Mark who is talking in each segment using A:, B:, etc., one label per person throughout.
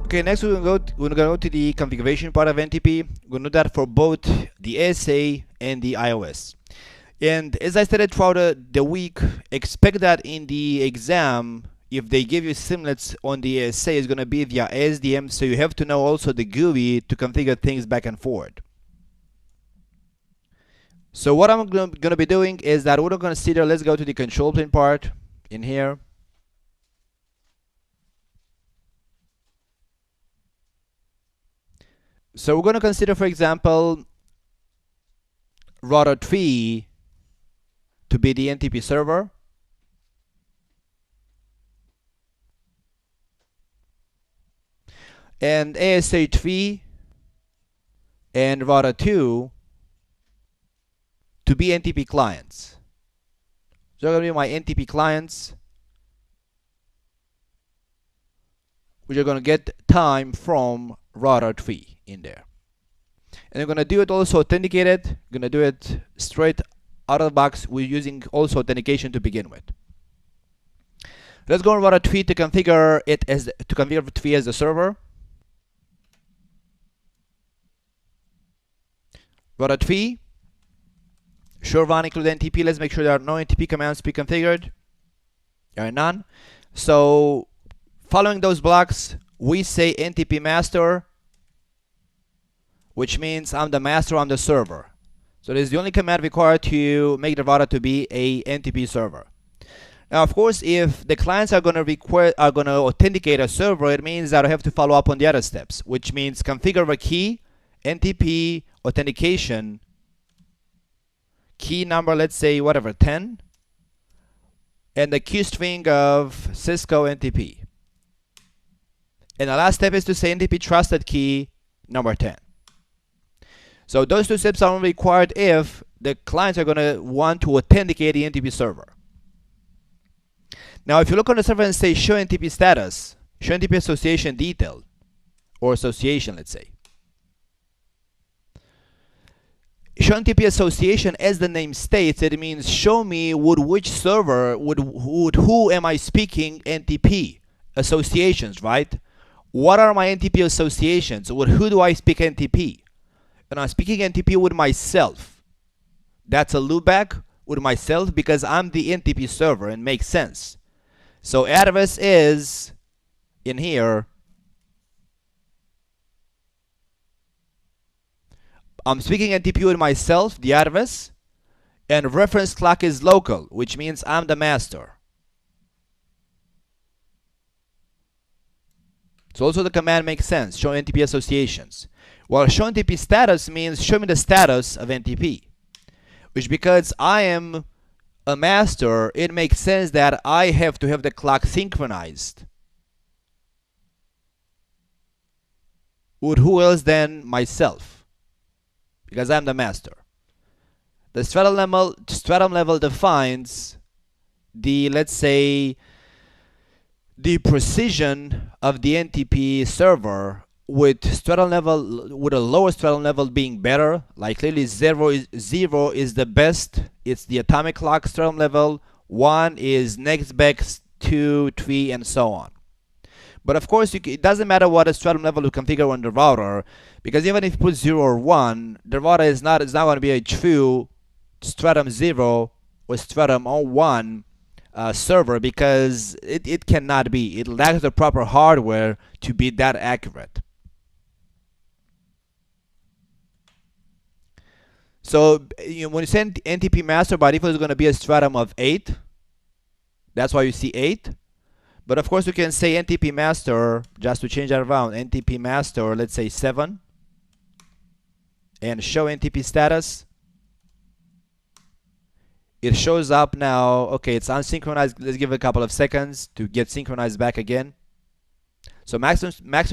A: Okay, next we're gonna go to the configuration part of NTP. We're gonna do that for both the ASA and the iOS. And as I stated throughout the week, expect that in the exam, if they give you simulates on the ASA, it's gonna be via ASDM, so you have to know also the GUI to configure things back and forward. So what I'm gonna be doing is that we're gonna consider, let's go to the control plane part in here. So we're going to consider, for example, router 3 to be the NTP server. And ASA 3 and router 2 to be NTP clients. So they're going to be my NTP clients, which are going to get time from router 3 in there. And we're going to do it also authenticated. We're going to do it straight out of the box. We're using also authentication to begin with. Let's go on router 3 to configure it as configure 3 as the server. Router 3, show run include NTP. Let's make sure there are no NTP commands pre-configured. There are none. So following those blocks, we say NTP master, which means I'm the master, I'm the server. So this is the only command required to make the router to be a NTP server. Now, of course, if the clients are going to authenticate a server, it means that I have to follow up on the other steps, which means configure a key, NTP authentication, key number, let's say whatever, 10, and the key string of CISCO NTP. And the last step is to say NTP trusted key number 10. So those two steps are only required if the clients are going to want to authenticate the NTP server. Now, if you look on the server and say show NTP status, show NTP association detail, or association, let's say. Show NTP association, as the name states, it means show me with which server, with who am I speaking NTP associations, right? What are my NTP associations? With who do I speak NTP? And I'm speaking NTP with myself. That's a loopback with myself because I'm the NTP server, and makes sense. So address is in here. I'm speaking NTP with myself, the address, and reference clock is local, which means I'm the master. So also the command makes sense, show NTP associations. Well, show NTP status means show me the status of NTP, which because I am a master, it makes sense that I have to have the clock synchronized. With who else than myself? Because I'm the master. The stratum level defines the, let's say, the precision of the NTP server, with stratum level, with a lower stratum level being better. Like clearly zero is the best. It's the atomic clock stratum level. 1 is next best, 2, 3, and so on. But of course, it doesn't matter what a stratum level you configure on the router, because even if you put 0 or 1, the router is not going to be a true stratum 0 or stratum 1 server, because it cannot be. It lacks the proper hardware to be that accurate. So when you send NTP master, by default is going to be a stratum of 8. That's why you see 8. But of course you can say NTP master, just to change that around, NTP master, let's say 7, and show NTP status. It shows up now. Okay, it's unsynchronized. Let's give it a couple of seconds to get synchronized back again. So maximum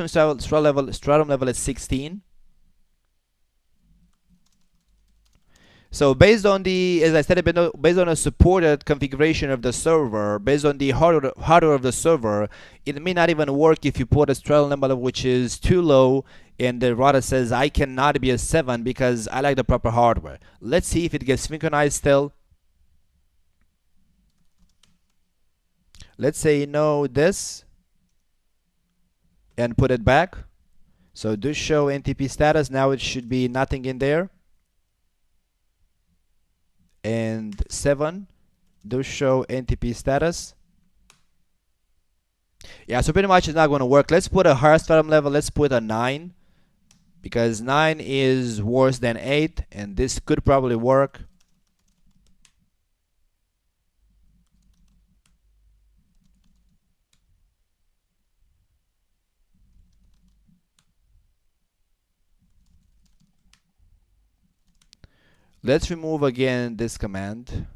A: stratum level is 16. So based on the, as I said, based on a supported configuration of the server, based on the hardware of the server, it may not even work if you put a stratum level which is too low and the router says I cannot be a 7 because I like the proper hardware. Let's see if it gets synchronized still. Let's say no this and put it back. So do show NTP status. Now it should be nothing in there. And 7, do show NTP status. Yeah, so pretty much it's not going to work. Let's put a higher stratum level. Let's put a 9, because 9 is worse than 8, and this could probably work. Let's remove again this command.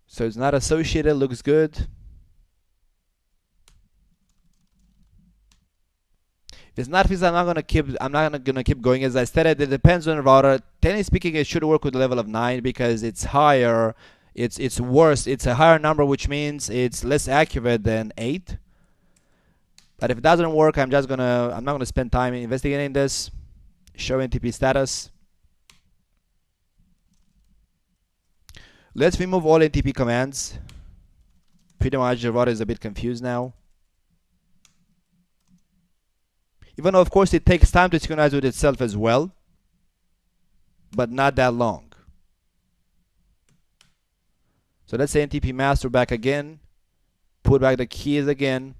A: So it's not associated, looks good. If it's not fixed, I'm not gonna keep going. As I stated, it depends on the router. Technically speaking, it should work with the level of 9 because it's higher. It's worse. It's a higher number, which means it's less accurate than 8. But if it doesn't work, I'm not gonna spend time investigating this. Show NTP status. Let's remove all NTP commands. Pretty much the router is a bit confused now. Even though, of course, it takes time to synchronize with itself as well, but not that long. So let's say NTP master back again. Put back the keys again.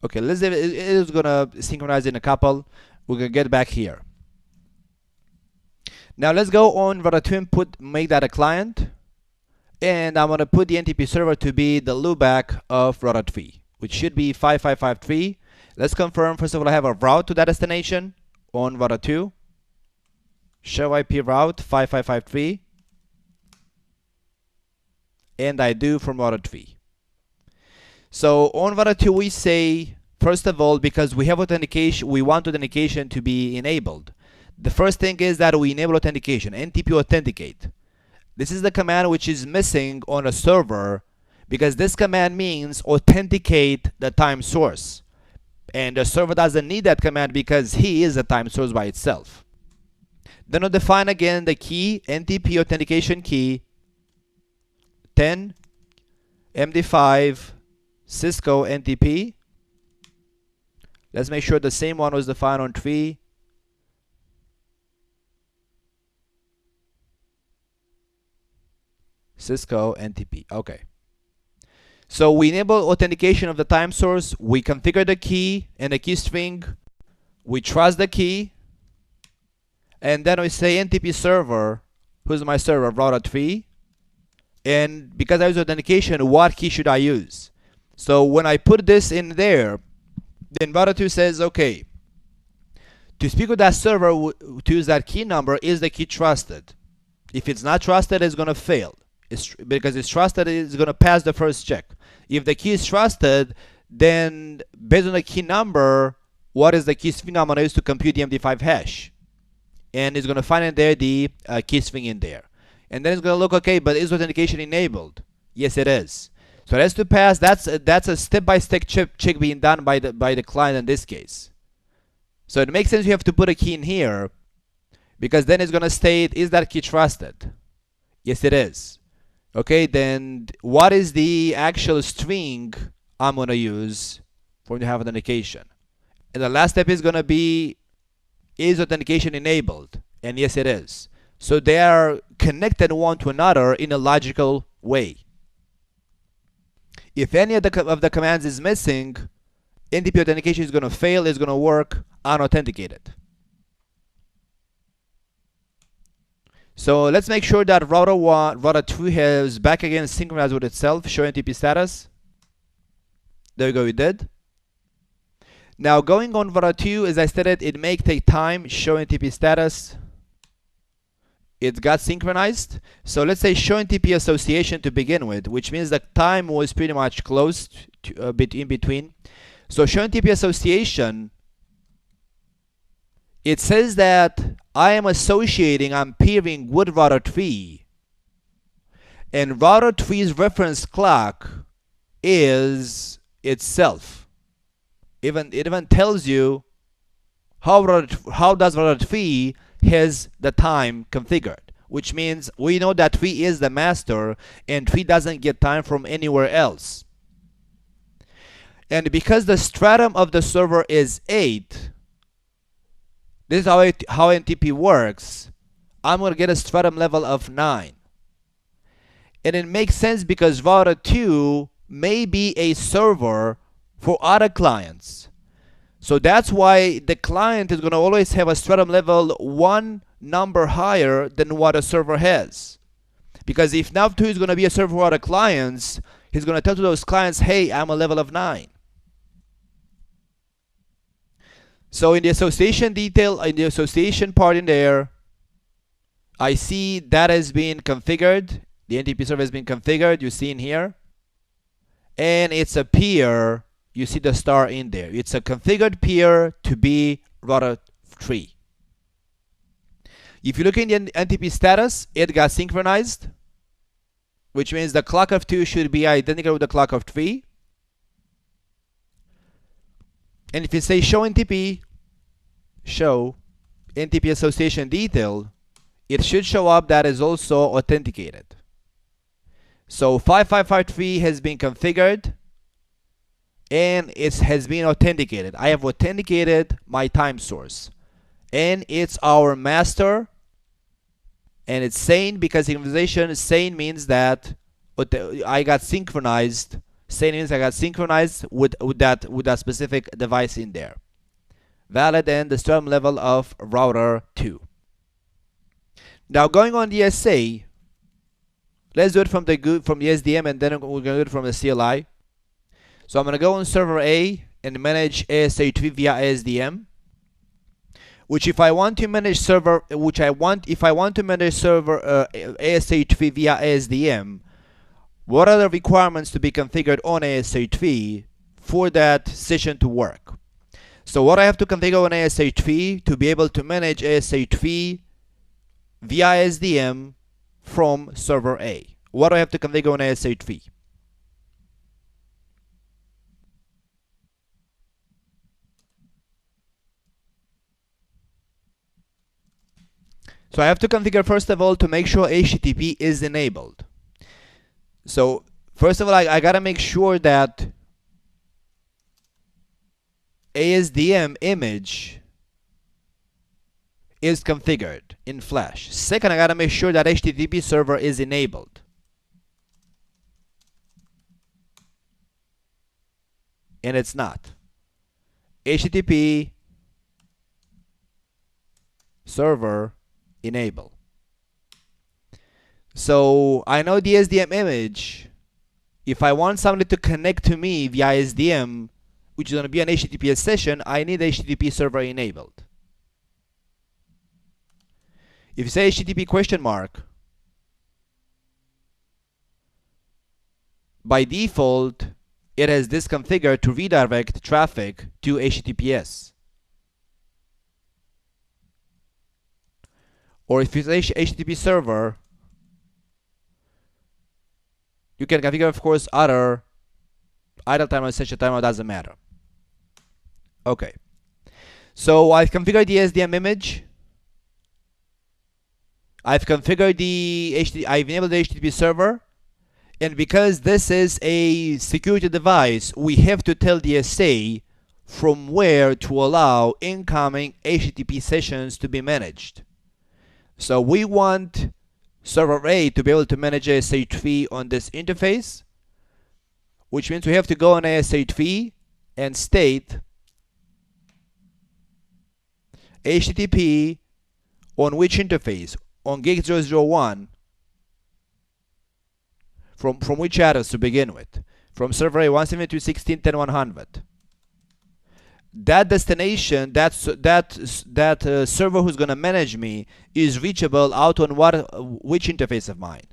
A: Okay, it is gonna synchronize in a couple. We're gonna get back here. Now let's go on router 2 and make that a client. And I'm gonna put the NTP server to be the loopback of router 3, which should be 5553. Let's confirm. First of all, I have a route to that destination on router 2. Show IP route 5553. And I do from router 3. So on router 2, we say, first of all, because we have authentication, we want authentication to be enabled. The first thing is that we enable authentication, NTP authenticate. This is the command which is missing on a server, because this command means authenticate the time source. And the server doesn't need that command because he is a time source by itself. Then I'll define again the key, NTP authentication key, 10 MD5 CISCO NTP. Let's make sure the same one was defined on 3. CISCO NTP. Okay. So we enable authentication of the time source. We configure the key and the key string. We trust the key. And then we say NTP server. Who's my server? Router 3. And because I use authentication, what key should I use? So when I put this in there, then router 2 says, okay, to speak with that server, to use that key number, is the key trusted? If it's not trusted, it's going to fail. Because it's trusted, it's going to pass the first check. If the key is trusted, then based on the key number, what is the key string I'm going to use to compute the MD5 hash? And it's going to find in there the key string in there. And then it's going to look, okay, but is authentication enabled? Yes, it is. So that's to pass. That's a step-by-step check being done by the client in this case. So it makes sense you have to put a key in here, because then it's going to state, is that key trusted? Yes, it is. Okay, then what is the actual string I'm going to use for to have authentication? And the last step is going to be, is authentication enabled? And yes, it is. So they are connected one to another in a logical way. If any of the commands is missing, NTP authentication is going to fail, is going to work unauthenticated. So let's make sure that router 2 has back again synchronized with itself. Show NTP status. There we go, we did. Now going on router 2, as I stated, it may take time. Show NTP status. It got synchronized. So let's say show NTP association to begin with, which means the time was pretty much close to a bit in between. So show NTP association, it says that I am associating, I'm peering with router 3, and router 3's reference clock is itself. It even tells you how does router 3 has the time configured, which means we know that 3 is the master and 3 doesn't get time from anywhere else. And because the stratum of the server is 8, this is how NTP works. I'm going to get a stratum level of 9. And it makes sense because router 2 may be a server for other clients. So that's why the client is going to always have a stratum level 1 number higher than what a server has. Because if nav2 is going to be a server for other clients, he's going to tell to those clients, hey, I'm a level of 9. So in the association detail, in the association part in there, I see that has been configured. The NTP server has been configured. You see in here. And it's a peer. You see the star in there. It's a configured peer to be router 3. If you look in the NTP status, it got synchronized, which means the clock of 2 should be identical with the clock of 3. And if you say show NTP association detail, it should show up that is also authenticated. So 5553 has been configured and it has been authenticated. I have authenticated my time source. And it's our master. And it's sane because synchronization, sane means that I got synchronized. Sane means I got synchronized with that specific device in there. Valid and the stratum level of router 2. Now going on the SA, let's do it from the SDM and then we're going to do it from the CLI. So I'm going to go on server A and manage ASA2 via SDM. Which if I want to manage server, if I want to manage server ASA2 via SDM, what are the requirements to be configured on ASA2 for that session to work? So what I have to configure on ASA2 to be able to manage ASA2 via SDM from server A. What do I have to configure on ASA2? So I have to configure first of all to make sure HTTP is enabled. So first of all, I gotta make sure that ASDM image is configured in Flash. Second, I gotta make sure that HTTP server is enabled. And it's not. HTTP server enable. So I know the SDM image. If I want somebody to connect to me via SDM, which is going to be an HTTPS session, I need HTTP server enabled. If you say HTTP question mark, by default, it has this configured to redirect traffic to HTTPS. Or if it's HTTP server, you can configure, of course, other idle timer, session timer, doesn't matter. Okay. So I've configured the SDM image. I've configured I've enabled the HTTP server. And because this is a security device, we have to tell the SA from where to allow incoming HTTP sessions to be managed. So we want server A to be able to manage ASA2 on this interface, which means we have to go on ASA2 and state HTTP on which interface? On gig 001. From which address to begin with? From server A 172.16.10.100. That destination, that server who's going to manage me is reachable out on which interface of mine?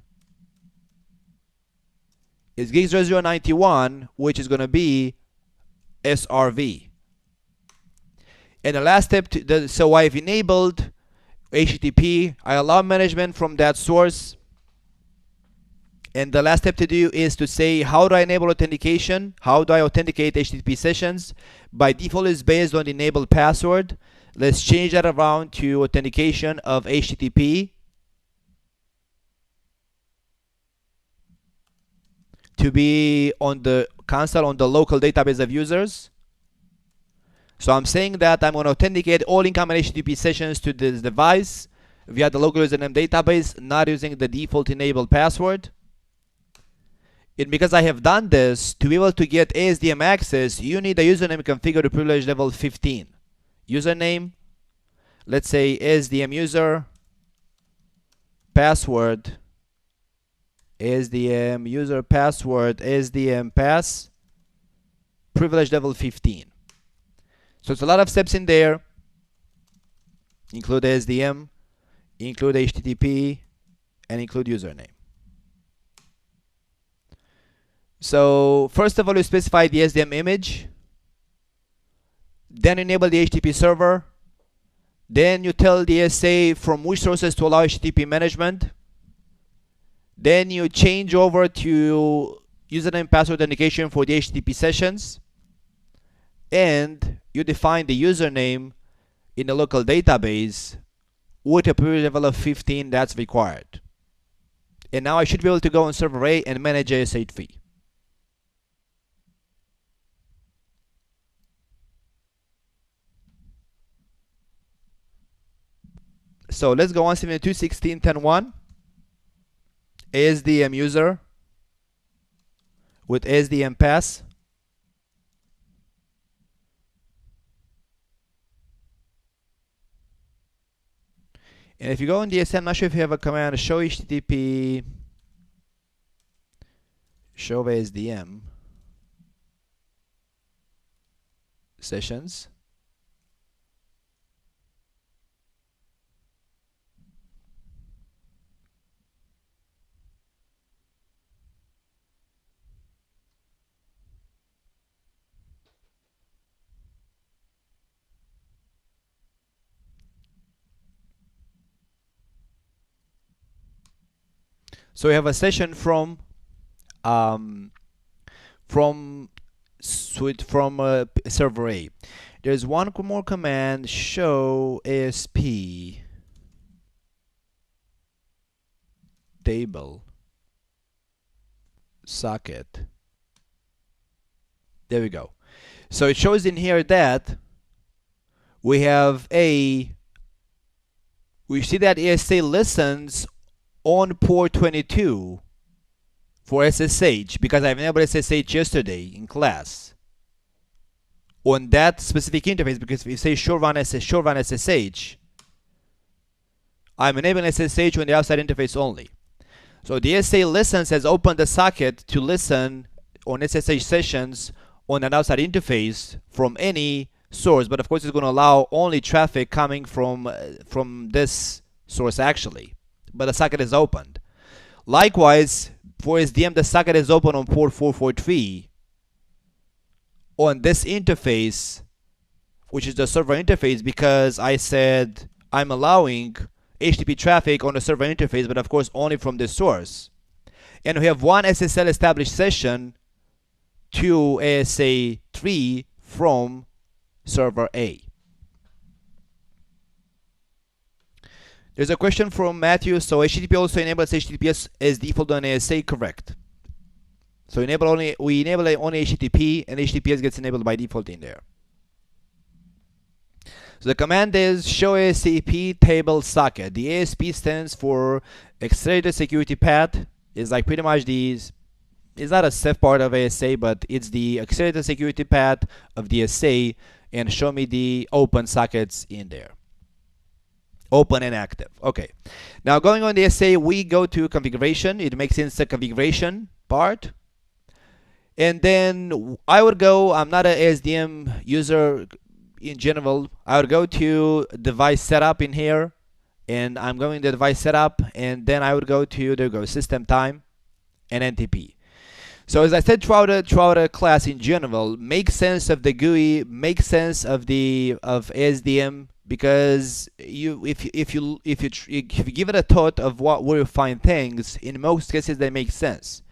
A: It's gig 0091, which is going to be SRV. And the last step, so I've enabled HTTP. I allow management from that source. And the last step to do is to say, how do I enable authentication? How do I authenticate HTTP sessions? By default, it's based on the enabled password. Let's change that around to authentication of HTTP to be on the console on the local database of users. So I'm saying that I'm going to authenticate all incoming HTTP sessions to this device via the local username database, not using the default enabled password. And because I have done this, to be able to get ASDM access, you need a username configured to privilege level 15. Username, let's say ASDM user, password, ASDM user password, ASDM pass, privilege level 15. So it's a lot of steps in there. Include ASDM, include HTTP, and include username. So first of all, you specify the SDM image, then enable the HTTP server, then you tell the SA from which sources to allow HTTP management, then you change over to username password authentication for the HTTP sessions, and you define the username in the local database with a privilege level of 15 that's required. And now I should be able to go on server A and manage AS8 So let's go on 72.16.10.1, ASDM user with ASDM pass. And if you go in DSM, I'm not sure if you have a command show HTTP, show ASDM sessions. So we have a session from server A. There's one more command, show ASP table socket. There we go. So it shows in here that we see that ASA listens on port 22 for SSH because I've enabled SSH yesterday in class on that specific interface, because if you say show run SSH, I'm enabling SSH on the outside interface only. So the SA listens has opened the socket to listen on SSH sessions on an outside interface from any source, but of course it's going to allow only traffic coming from this source actually, but the socket is opened. Likewise, for SDM, the socket is open on port 443 on this interface, which is the server interface, because I said I'm allowing HTTP traffic on the server interface, but of course only from this source. And we have one SSL established session to ASA3 from server A. There's a question from Matthew. So HTTP also enables HTTPS as default on ASA, correct? So we enable only HTTP, and HTTPS gets enabled by default in there. So the command is show ASP table socket. The ASP stands for accelerated security path. It's like pretty much it's not a safe part of ASA, but it's the accelerated security path of the SA, and show me the open sockets in there. Open and active. Okay. Now going on the SA, we go to configuration. It makes sense the configuration part. And then I would go, I'm not an ASDM user in general. I would go to device setup in here, and I'm going to device setup, and then I would go to, there we go, system time and NTP. So as I said throughout a class in general, make sense of the GUI, make sense of ASDM, because if you give it a thought of where you find things, in most cases they make sense.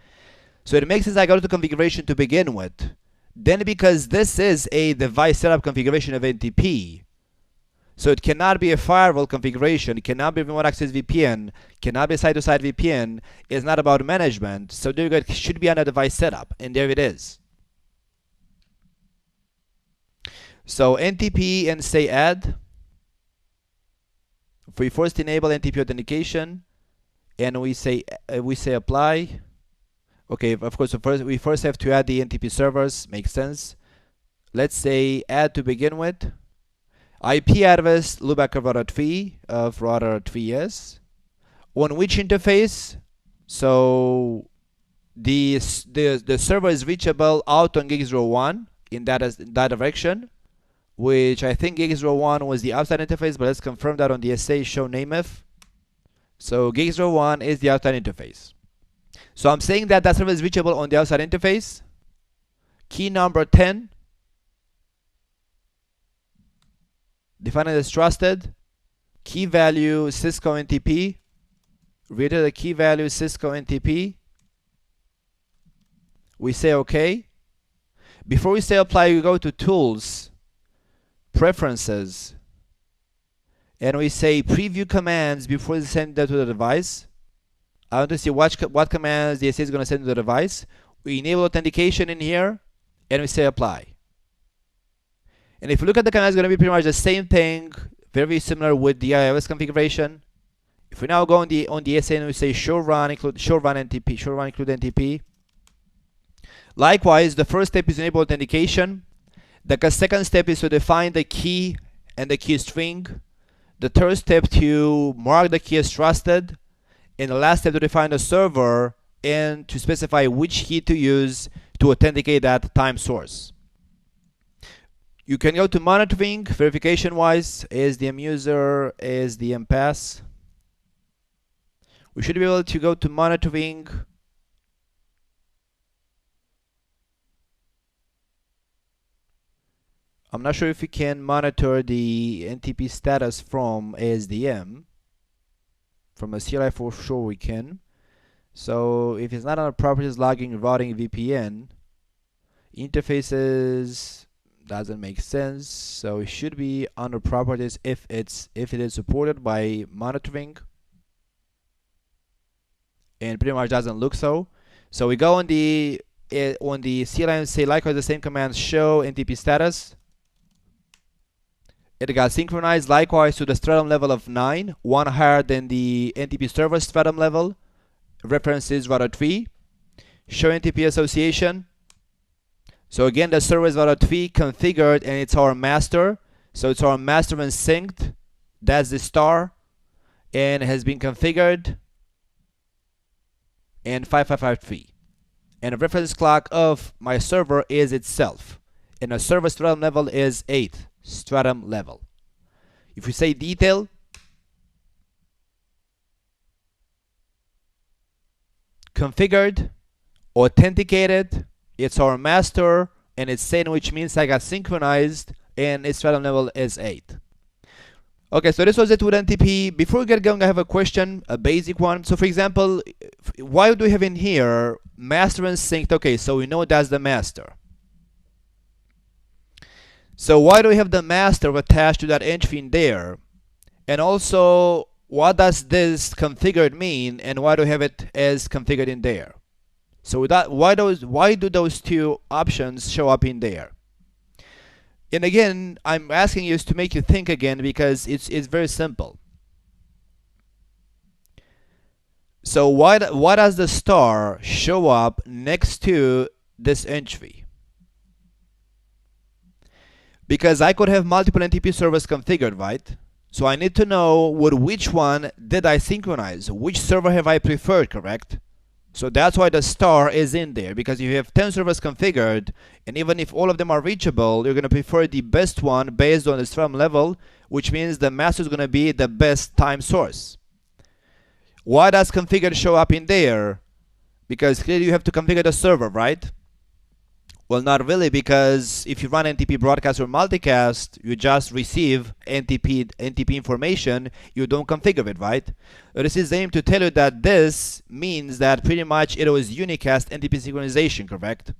A: So it makes sense I go to configuration to begin with. Then because this is a device setup configuration of NTP, So it cannot be a firewall configuration, it cannot be remote access VPN, cannot be site-to-site VPN. It's not about management. So there you go, it should be on a device setup, and there it is. So NTP and say add. We first enable NTP authentication, and we say apply. Okay, of course, we first have to add the NTP servers. Makes sense. Let's say add to begin with. IP address loopback of router 3 of router 3s. On which interface? So the server is reachable out on gig 01 in that direction, which I think gig 01 was the outside interface, but let's confirm that on the SA show nameif. So gig 01 is the outside interface. So I'm saying that server is reachable on the outside interface. Key number 10. Define it as trusted. Key value CISCO NTP. Read the key value CISCO NTP. We say OK. Before we say apply, we go to Tools, Preferences, and we say Preview commands before we send that to the device. I want to see what commands the SA is going to send to the device. We enable authentication in here, and we say apply. And if you look at the commands, it's going to be pretty much the same thing, very similar with the iOS configuration. If we now go on the SA and we say show run include NTP. Likewise, the first step is enable authentication. The second step is to define the key and the key string. The third step to mark the key as trusted. And the last step to define the server and to specify which key to use to authenticate that time source. You can go to monitoring, verification-wise, ASDM user, ASDM pass. We should be able to go to monitoring. I'm not sure if we can monitor the NTP status from ASDM. From a CLI for sure we can. So if it's not under properties, logging, routing, VPN, interfaces doesn't make sense. So it should be under properties if it is supported by monitoring. And pretty much doesn't look so. So we go on the CLI and say likewise the same command show NTP status. It got synchronized likewise to the stratum level of 9, one higher than the NTP server stratum level. Reference is router 3. Show NTP association. So again, the server is router 3 configured, and it's our master. So it's our master and synced. That's the star, and it has been configured. And 5553. And the reference clock of my server is itself. And the server stratum level is 8. Stratum level. If we say detail, configured, authenticated, it's our master, and it's sane, which means I got synchronized, and its stratum level is 8. Okay, so this was it with NTP. Before we get going, I have a question, a basic one. So for example, why do we have in here master and synced? Okay, so we know that's the master. So why do we have the master attached to that entry in there? And also, what does this configured mean, and why do we have it as configured in there? So that why do those two options show up in there? And again, I'm asking you to make you think again, because it's very simple. So why does the star show up next to this entry? Because I could have multiple NTP servers configured, right? So I need to know with which one did I synchronize, which server have I preferred, correct? So that's why the star is in there, because you have 10 servers configured, and even if all of them are reachable, you're going to prefer the best one based on the stratum level, which means the master is going to be the best time source. Why does configured show up in there? Because clearly you have to configure the server, right? Well, not really, because if you run NTP broadcast or multicast, you just receive NTP information, you don't configure it, right? This is aimed to tell you that this means that pretty much it was unicast NTP synchronization, correct?